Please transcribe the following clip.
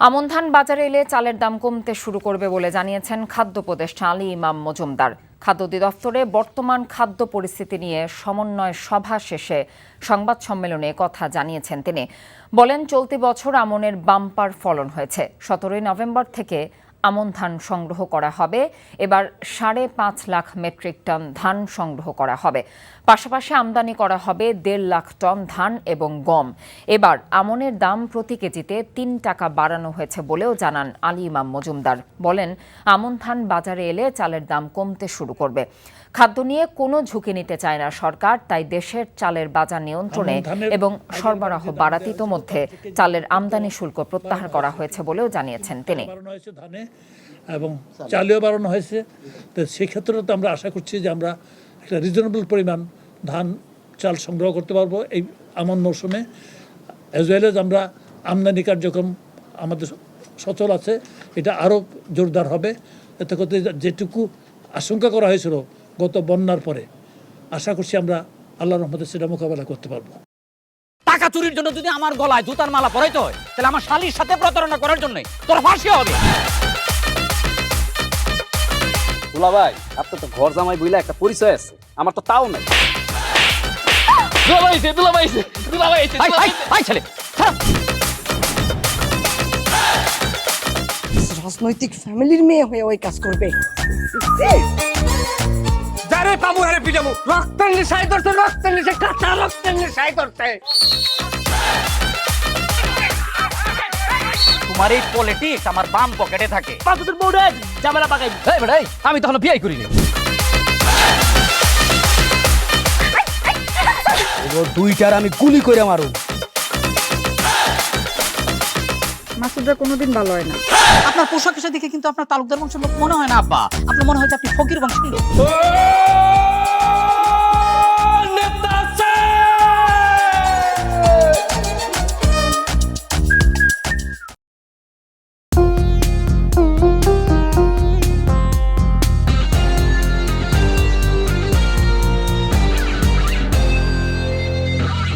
আমন ধান বাজারে এলে চালের দাম কমতে শুরু করবে বলে জানিয়েছেন খাদ্য উপদেষ্টা আলী ইমাম মজুমদার। খাদ্য অধিদপ্তরে বর্তমান খাদ্য পরিস্থিতি নিয়ে সমন্বয় সভা শেষে সংবাদ সম্মেলনে কথা জানিয়েছেন তিনি। বলেন, চলতি বছর আমনের বাম্পার ফলন হয়েছে। 17 নভেম্বর থেকে আমন ধান সংগ্রহ করা হবে। এবার 5.5 লাখ মেট্রিক টন ধান সংগ্রহ করা হবে। পাশাপাশি আমদানি করা হবে 1.5 লাখ টন ধান এবং গম। এবার আমনের দাম প্রতি কেজিতে 3 টাকা বাড়ানো হয়েছে বলেও জানান আলী ইমাম মজুমদার। বলেন, আমন ধান বাজারে এলে চালের দাম কমতে শুরু করবে। খাদ্য নিয়ে কোনো ঝুঁকি নিতে চায় না সরকার, তাই দেশের চালের বাজার নিয়ন্ত্রণে এবং সরবরাহ বাড়াতে ইতোমধ্যে চালের আমদানি শুল্ক প্রত্যাহার করা হয়েছে বলেও জানিয়েছেন তিনি। এবং চালেও বাড়ানো হয়েছে, তো সেক্ষেত্রে তো আমরা আশা করছি যে আমরা একটা রিজনেবল পরিমাণ ধান চাল সংগ্রহ করতে পারবো এই আমন মৌসুমে। অ্যাজ ওয়েল এজ আমরা আমদানি কার্যক্রম আমাদের সচল আছে, এটা আরও জোরদার হবে। এতে করতে যেটুকু আশঙ্কা করা হয়েছিল গত বন্যার পরে, আশা করছি আমরা আল্লাহর রহমতে সেটা মোকাবেলা করতে পারবো। টাকা চুরির জন্য যদি আমার গলায় জুতার মালা পরাইতে হয়, তাহলে আমার শালীর সাথে প্রতারণা করার জন্য তোর ফাঁসি হবে। দুলা ভাই, আপনার তো ঘর জামাই বইলা একটা পরিচয় আছে, আমার তো তাও নাই। রাজনৈতিক ফ্যামিলির মেয়ে হয়ে ওই কাজ করবে। যারে পাবো আরে পিটাবো, রক্তের নেশায় ধরতে, রক্তের নেশায়, কাঁচা রক্তের নেশায় ধরতে। তোমার এই পলিটিক্স আমার বাম পকেটে থাকে। পাকুদের বউরে ঝামেলা পাকাই। এই বেটাই, আমি তখন বিয়ে করিনি। দুইটার আমি গুলি করে মারু। মাসুদরা কোনোদিন ভালো হয় না। আপনার পোশাক আশাক দেখে কিন্তু আপনার তালুকদার বংশের লোক মনে হয় না আব্বা, আপনার মনে হয় যে আপনি ফকির বংশের লোক।